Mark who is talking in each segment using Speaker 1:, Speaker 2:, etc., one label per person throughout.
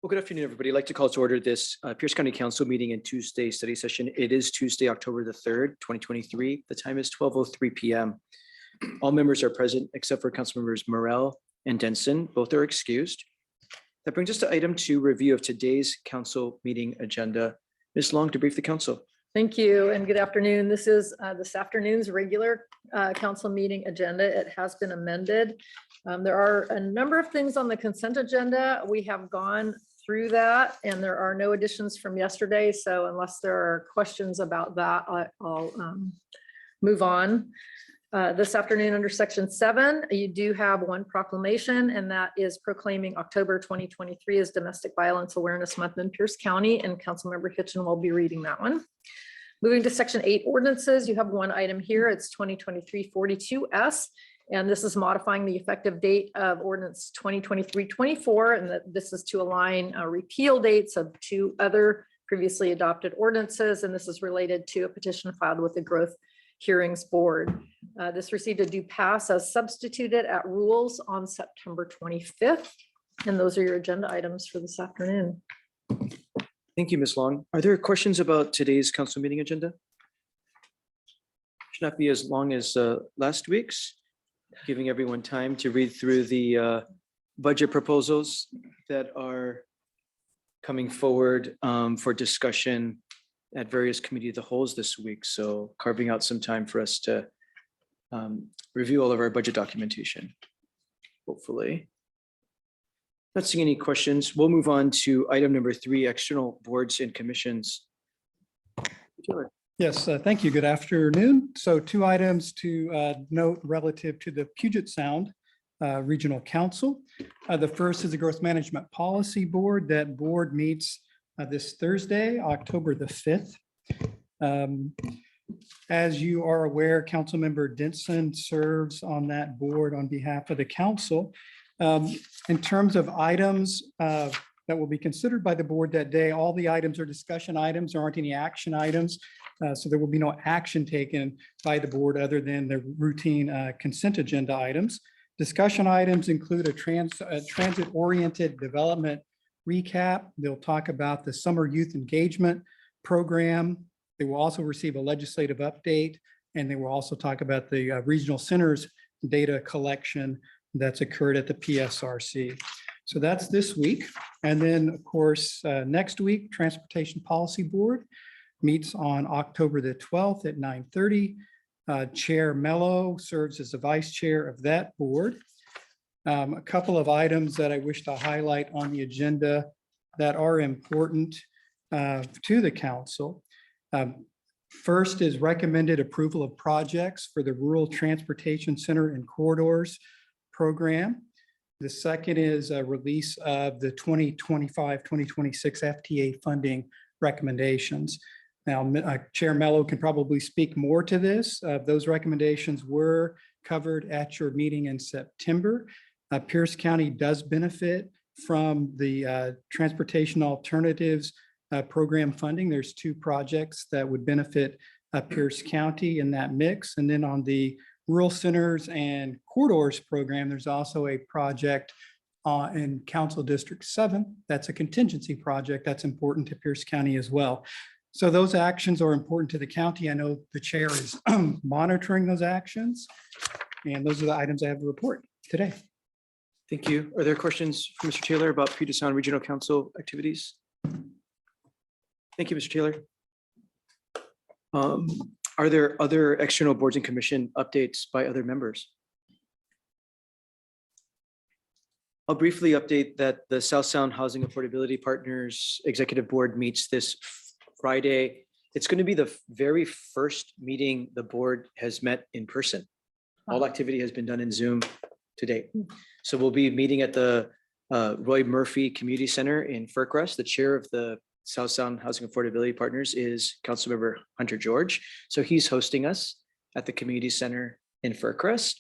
Speaker 1: Well, good afternoon, everybody. I'd like to call to order this Pierce County Council meeting and Tuesday study session. It is Tuesday, October the 3rd, 2023. The time is 12:03 p.m. All members are present except for Council members Morell and Denson. Both are excused. That brings us to item 2, review of today's council meeting agenda. Ms. Long, to brief the council.
Speaker 2: Thank you and good afternoon. This is this afternoon's regular council meeting agenda. It has been amended. There are a number of things on the consent agenda. We have gone through that and there are no additions from yesterday. So unless there are questions about that, I'll move on. This afternoon under section 7, you do have one proclamation, and that is proclaiming October 2023 as Domestic Violence Awareness Month in Pierce County, and Councilmember Hitchen will be reading that one. Moving to section 8 ordinances, you have one item here. It's 2023-42S, and this is modifying the effective date of ordinance 2023-24, and that this is to align repeal dates of 2 other previously adopted ordinances, and this is related to a petition filed with the Growth Hearings Board. This received a due pass as substituted at rules on September 25th. And those are your agenda items for this afternoon.
Speaker 1: Thank you, Ms. Long. Are there questions about today's council meeting agenda? Should not be as long as last week's, giving everyone time to read through the budget proposals that are coming forward for discussion at various committee of the wholes this week. So carving out some time for us to review all of our budget documentation, hopefully. Not seeing any questions. We'll move on to item number 3, external boards and commissions. Taylor.
Speaker 3: Yes, thank you. Good afternoon. So 2 items to note relative to the Puget Sound Regional Council. The first is the Growth Management Policy Board. That board meets this Thursday, October the 5th. As you are aware, Councilmember Denson serves on that board on behalf of the council. In terms of items that will be considered by the board that day, all the items are discussion items. There aren't any action items. So there will be no action taken by the board other than the routine consent agenda items. Discussion items include a transit-oriented development recap. They'll talk about the Summer Youth Engagement Program. They will also receive a legislative update, and they will also talk about the regional centers data collection that's occurred at the PSRC. So that's this week. And then, of course, next week, Transportation Policy Board meets on October the 12th at 9:30. Chair Mello serves as the vice chair of that board. A couple of items that I wish to highlight on the agenda that are important to the council. First is recommended approval of projects for the Rural Transportation Center and Corridors program. The second is a release of the 2025-2026 FTA funding recommendations. Now, Chair Mello can probably speak more to this. Those recommendations were covered at your meeting in September. Pierce County does benefit from the Transportation Alternatives program funding. There's 2 projects that would benefit Pierce County in that mix. And then on the Rural Centers and Corridors program, there's also a project in Council District 7. That's a contingency project that's important to Pierce County as well. So those actions are important to the county. I know the chair is monitoring those actions, and those are the items I have to report today.
Speaker 1: Thank you. Are there questions for Mr. Taylor about Puget Sound Regional Council activities? Thank you, Mr. Taylor. Are there other external boards and commission updates by other members? I'll briefly update that the South Sound Housing Affordability Partners Executive Board meets this Friday. It's going to be the very first meeting the board has met in person. All activity has been done in Zoom to date. So we'll be meeting at the Roy Murphy Community Center in Fircrest. The chair of the South Sound Housing Affordability Partners is Councilmember Hunter George. So he's hosting us at the Community Center in Fircrest.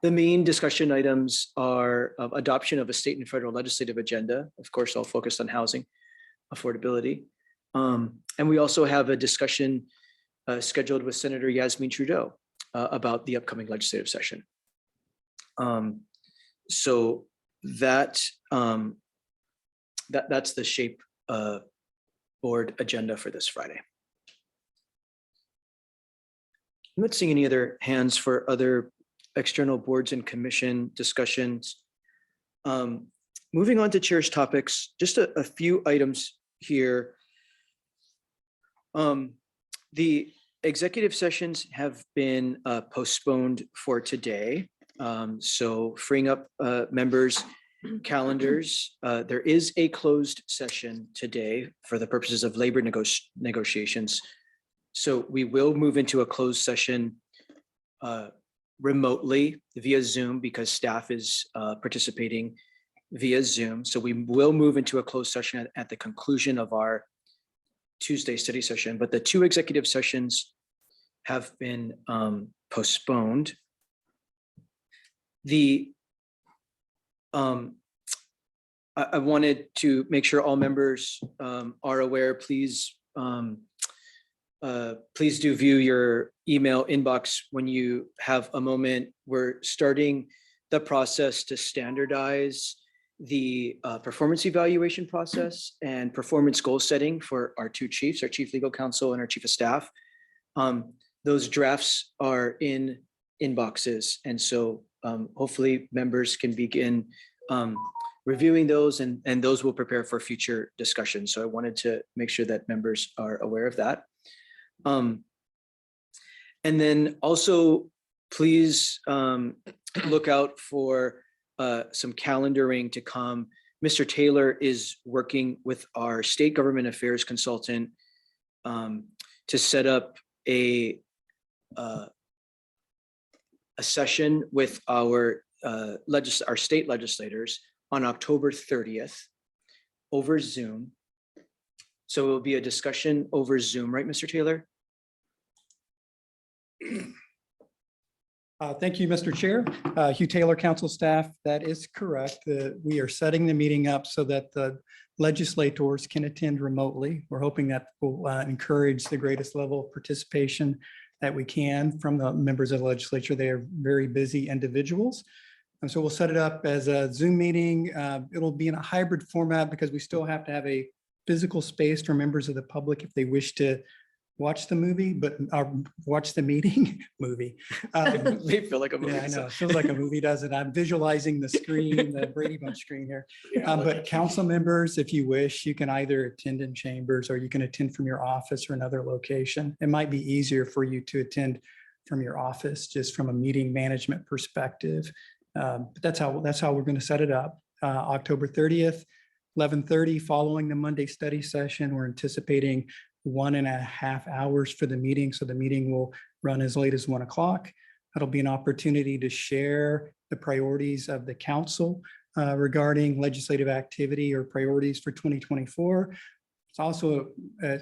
Speaker 1: The main discussion items are adoption of a state and federal legislative agenda, of course, all focused on housing affordability. And we also have a discussion scheduled with Senator Yasmin Trudeau about the upcoming legislative session. So that that's the shape board agenda for this Friday. I'm not seeing any other hands for other external boards and commission discussions. Moving on to chair's topics, just a few items here. The executive sessions have been postponed for today. So freeing up members' calendars. There is a closed session today for the purposes of labor negotiations. So we will move into a closed session remotely via Zoom because staff is participating via Zoom. So we will move into a closed session at the conclusion of our Tuesday study session, but the two executive sessions have been postponed. I wanted to make sure all members are aware, please do view your email inbox when you have a moment. We're starting the process to standardize the performance evaluation process and performance goal setting for our two chiefs, our chief legal counsel and our chief of staff. Those drafts are in inboxes. And so hopefully members can begin reviewing those and those will prepare for future discussion. So I wanted to make sure that members are aware of that. And then also please look out for some calendaring to come. Mr. Taylor is working with our state government affairs consultant to set up a session with our state legislators on October 30th over Zoom. So it will be a discussion over Zoom, right, Mr. Taylor?
Speaker 3: Thank you, Mr. Chair. Hugh Taylor, council staff, that is correct. We are setting the meeting up so that the legislators can attend remotely. We're hoping that will encourage the greatest level of participation that we can from the members of the legislature. They are very busy individuals. And so we'll set it up as a Zoom meeting. It'll be in a hybrid format because we still have to have a physical space for members of the public if they wish to watch the movie, but watch the meeting movie.
Speaker 1: They feel like a movie.
Speaker 3: Yeah, I know. It feels like a movie, doesn't it? I'm visualizing the screen, the Brady Bunch screen here. But council members, if you wish, you can either attend in chambers or you can attend from your office or another location. It might be easier for you to attend from your office, just from a meeting management perspective. But that's how we're going to set it up. October 30th, 11:30, following the Monday study session. We're anticipating 1.5 hours for the meeting. So the meeting will run as late as 1 o'clock. That'll be an opportunity to share the priorities of the council regarding legislative activity or priorities for 2024. It's also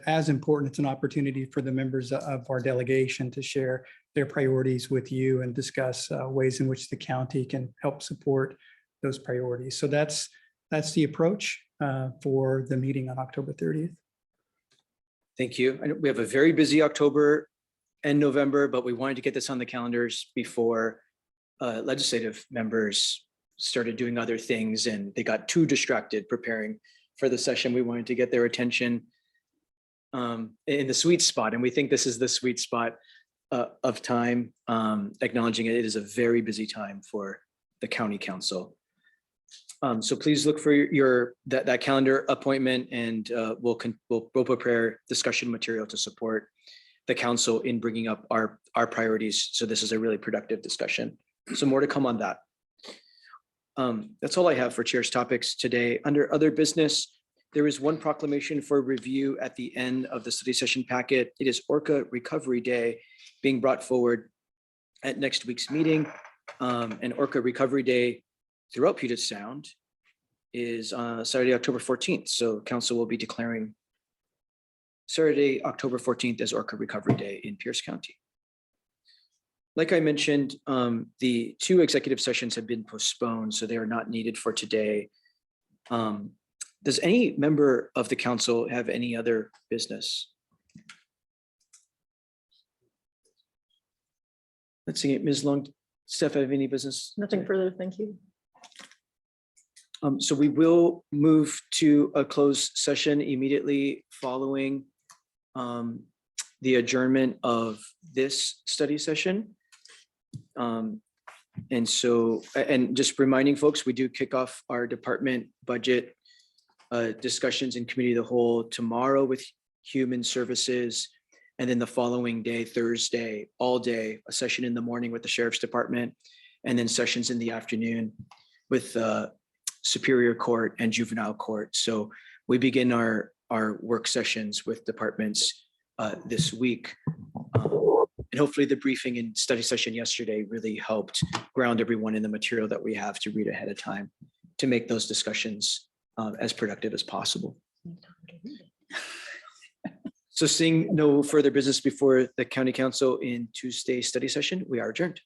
Speaker 3: as important, it's an opportunity for the members of our delegation to share their priorities with you and discuss ways in which the county can help support those priorities. So that's the approach for the meeting on October 30th.
Speaker 1: Thank you. I know we have a very busy October and November, but we wanted to get this on the calendars before legislative members started doing other things and they got too distracted preparing for the session. We wanted to get their attention in the sweet spot. And we think this is the sweet spot of time, acknowledging it is a very busy time for the county council. So please look for that calendar appointment, and we'll prepare discussion material to support the council in bringing up our priorities. So this is a really productive discussion. So more to come on that. That's all I have for chair's topics today. Under other business, there is one proclamation for review at the end of the study session packet. It is Orca Recovery Day being brought forward at next week's meeting. And Orca Recovery Day throughout Puget Sound is Saturday, October 14th. So council will be declaring Saturday, October 14th as Orca Recovery Day in Pierce County. Like I mentioned, the two executive sessions have been postponed, so they are not needed for today. Does any member of the council have any other business? Let's see, Ms. Long, Steph, have any business?
Speaker 2: Nothing further, thank you.
Speaker 1: So we will move to a closed session immediately following the adjournment of this study session. And so, and just reminding folks, we do kick off our department budget discussions in committee of the whole tomorrow with human services. And then the following day, Thursday, all day, a session in the morning with the sheriff's department, and then sessions in the afternoon with Superior Court and Juvenile Court. So we begin our work sessions with departments this week. And hopefully the briefing and study session yesterday really helped ground everyone in the material that we have to read ahead of time to make those discussions as productive as possible. So seeing no further business before the county council in Tuesday study session, we are adjourned.